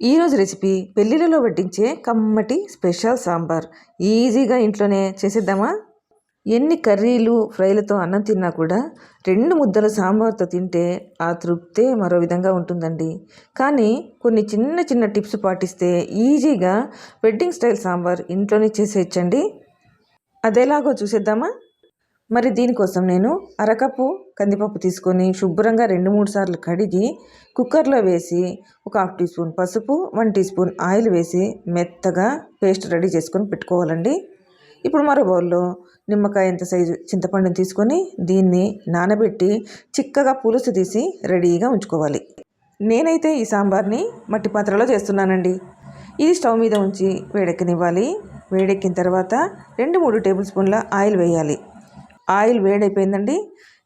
ఈరోజు రెసిపీ పెళ్ళిళ్ళలో వడ్డించే కమ్మటి స్పెషల్ సాంబార్. ఈజీగా ఇంట్లోనే చేసేద్దామా? ఎన్ని కర్రీలు ఫ్రైలతో అన్నం తిన్నా కూడా 2 ముద్దల సాంబార్తో తింటే ఆ తృప్తే మరో విధంగా ఉంటుందండి. కానీ కొన్ని చిన్న చిన్న టిప్స్ పాటిస్తే ఈజీగా వెడ్డింగ్ స్టైల్ సాంబార్ ఇంట్లోనే చేసేయచ్చండి. అదెలాగో చూసేద్దామా? మరి దీనికోసం నేను అరకప్పు కందిపప్పు తీసుకొని శుభ్రంగా 2-3 సార్లు కడిగి కుక్కర్లో వేసి ఒక 1/2 టీ స్పూన్ పసుపు, 1 టీ స్పూన్ ఆయిల్ వేసి మెత్తగా పేస్ట్ రెడీ చేసుకొని పెట్టుకోవాలండి. ఇప్పుడు మరో బౌల్లో నిమ్మకాయ ఎంత సైజు చింతపండుని తీసుకొని దీన్ని నానబెట్టి చిక్కగా పులుసు తీసి రెడీగా ఉంచుకోవాలి. నేనైతే ఈ సాంబార్ని మట్టి పాత్రలో చేస్తున్నానండి. ఇది స్టవ్ మీద ఉంచి వేడెక్కనివ్వాలి. వేడెక్కిన తర్వాత 2-3 టేబుల్ స్పూన్ల ఆయిల్ వేయాలి. ఆయిల్ వేడైపోయిందండి.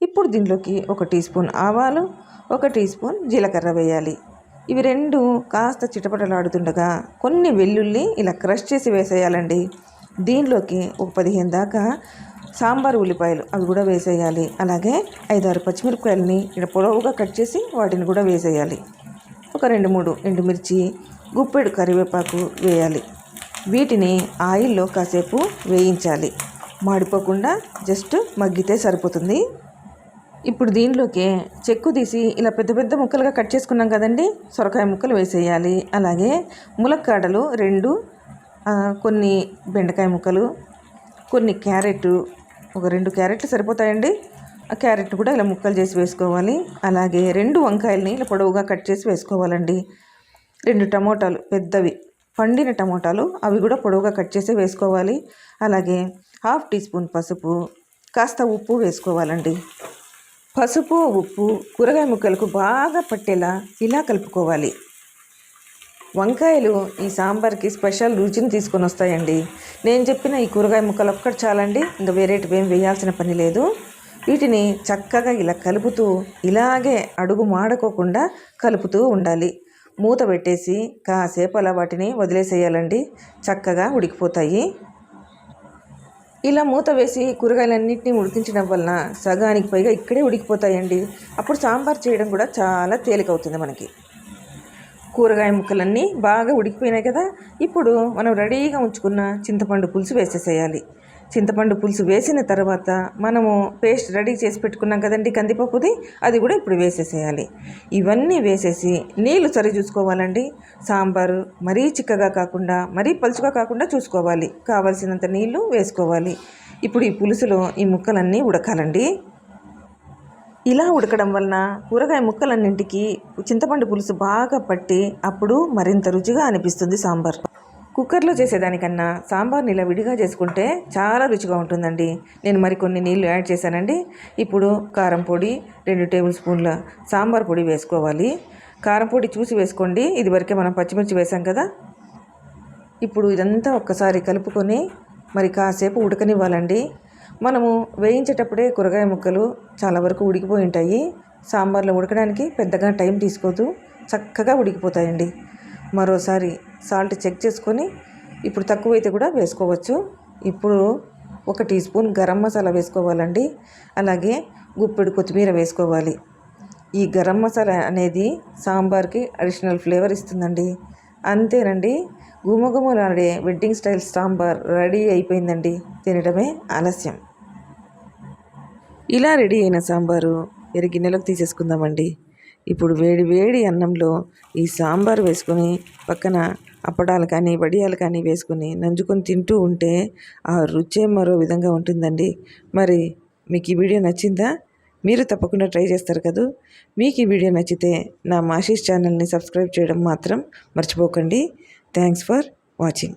ఇప్పుడు దీంట్లోకి 1 టీ స్పూన్ ఆవాలు, 1 టీ స్పూన్ జీలకర్ర వేయాలి. ఇవి రెండు కాస్త చిటపటలాడుతుండగా కొన్ని వెల్లుల్లి ఇలా క్రష్ చేసి వేసేయాలండి. దీనిలోకి ఒక 15 దాకా సాంబార్ ఉల్లిపాయలు అవి కూడా వేసేయాలి. అలాగే 5-6 పచ్చిమిరపకాయలని ఇలా పొడవుగా కట్ చేసి వాటిని కూడా వేసేయాలి. ఒక 2-3 ఎండుమిర్చి, గుప్పెడు కరివేపాకు వేయాలి. వీటిని ఆయిల్లో కాసేపు వేయించాలి. మాడిపోకుండా జస్ట్ మగ్గితే సరిపోతుంది. ఇప్పుడు దీనిలోకి చెక్కు తీసి ఇలా పెద్ద పెద్ద ముక్కలుగా కట్ చేసుకున్నాం కదండి, సొరకాయ ముక్కలు వేసేయాలి. అలాగే ములక్కాడలు 2, కొన్ని బెండకాయ ముక్కలు, కొన్ని క్యారెట్, ఒక 2 క్యారెట్లు సరిపోతాయండి. ఆ క్యారెట్ కూడా ఇలా ముక్కలు చేసి వేసుకోవాలి. అలాగే 2 వంకాయలని ఇలా పొడవుగా కట్ చేసి వేసుకోవాలండి. 2 టమోటాలు పెద్దవి పండిన టమోటాలు అవి కూడా పొడవుగా కట్ చేసి వేసుకోవాలి. అలాగే 1/2 టీ స్పూన్ పసుపు, కాస్త ఉప్పు వేసుకోవాలండి. పసుపు, ఉప్పు కూరగాయ ముక్కలకు బాగా పట్టేలా ఇలా కలుపుకోవాలి. వంకాయలు ఈ సాంబార్కి స్పెషల్ రుచిని తీసుకొని వస్తాయండి. నేను చెప్పిన ఈ కూరగాయ ముక్కలు ఒక్కటి చాలండి, ఇంకా వేరేటివి ఏం వేయాల్సిన పని లేదు. వీటిని చక్కగా ఇలా కలుపుతూ ఇలాగే అడుగు మాడుకోకుండా కలుపుతూ ఉండాలి. మూత పెట్టేసి కాసేపు అలా వాటిని వదిలేసేయాలండి. చక్కగా ఉడికిపోతాయి. ఇలా మూత వేసి కూరగాయలన్నింటినీ ఉడికించడం వలన సగానికి పైగా ఇక్కడే ఉడికిపోతాయండి. అప్పుడు సాంబార్ చేయడం కూడా చాలా తేలికవుతుంది మనకి. కూరగాయ ముక్కలన్నీ బాగా ఉడికిపోయినాయి కదా. ఇప్పుడు మనం రెడీగా ఉంచుకున్న చింతపండు పులుసు వేసేసేయాలి. చింతపండు పులుసు వేసిన తర్వాత మనము పేస్ట్ రెడీ చేసి పెట్టుకున్నాం కదండి కందిపప్పుది, అది కూడా ఇప్పుడు వేసేసేయాలి. ఇవన్నీ వేసేసి నీళ్లు సరి చూసుకోవాలండి. సాంబారు మరీ చిక్కగా కాకుండా మరీ పలుచుగా కాకుండా చూసుకోవాలి. కావాల్సినంత నీళ్లు వేసుకోవాలి. ఇప్పుడు ఈ పులుసులో ఈ ముక్కలన్నీ ఉడకాలండి. ఇలా ఉడకడం వలన కూరగాయ ముక్కలన్నింటికి చింతపండు పులుసు బాగా పట్టి అప్పుడు మరింత రుచిగా అనిపిస్తుంది సాంబార్. కుక్కర్లో చేసేదానికన్నా సాంబార్ని ఇలా విడిగా చేసుకుంటే చాలా రుచిగా ఉంటుందండి. నేను మరికొన్ని నీళ్లు యాడ్ చేశానండి. ఇప్పుడు కారం పొడి 2 టేబుల్ స్పూన్ల సాంబార్ పొడి వేసుకోవాలి. కారం పొడి చూసి వేసుకోండి, ఇదివరకే మనం పచ్చిమిర్చి వేసాం కదా. ఇప్పుడు ఇదంతా ఒక్కసారి కలుపుకొని మరి కాసేపు ఉడకనివ్వాలండి. మనము వేయించేటప్పుడే కూరగాయ ముక్కలు చాలా వరకు ఉడికిపోయి ఉంటాయి. సాంబార్లో ఉడకడానికి పెద్దగా టైం తీసుకోదు, చక్కగా ఉడికిపోతాయండి. మరోసారి సాల్ట్ చెక్ చేసుకొని ఇప్పుడు తక్కువైతే కూడా వేసుకోవచ్చు. ఇప్పుడు 1 టీ స్పూన్ గరం మసాలా వేసుకోవాలండి. అలాగే గుప్పెడు కొత్తిమీర వేసుకోవాలి. ఈ గరం మసాలా అనేది సాంబార్కి అడిషనల్ ఫ్లేవర్ ఇస్తుందండి. అంతేనండి, గుమగుమలాడే వెడ్డింగ్ స్టైల్ సాంబార్ రెడీ అయిపోయిందండి. తినడమే ఆలస్యం. ఇలా రెడీ అయిన సాంబారు గిన్నెలోకి తీసేసుకుందామండి. ఇప్పుడు వేడి వేడి అన్నంలో ఈ సాంబార్ వేసుకొని పక్కన అప్పడాలు కానీ వడియాలు కానీ వేసుకొని నంజుకొని తింటూ ఉంటే ఆ రుచే మరో విధంగా ఉంటుందండి. మరి మీకు ఈ వీడియో నచ్చిందా? మీరు తప్పకుండా ట్రై చేస్తారు కదా. మీకు ఈ వీడియో నచ్చితే నా మాషీస్ ఛానల్ని సబ్స్క్రైబ్ చేయడం మాత్రం మర్చిపోకండి. Thanks for watching.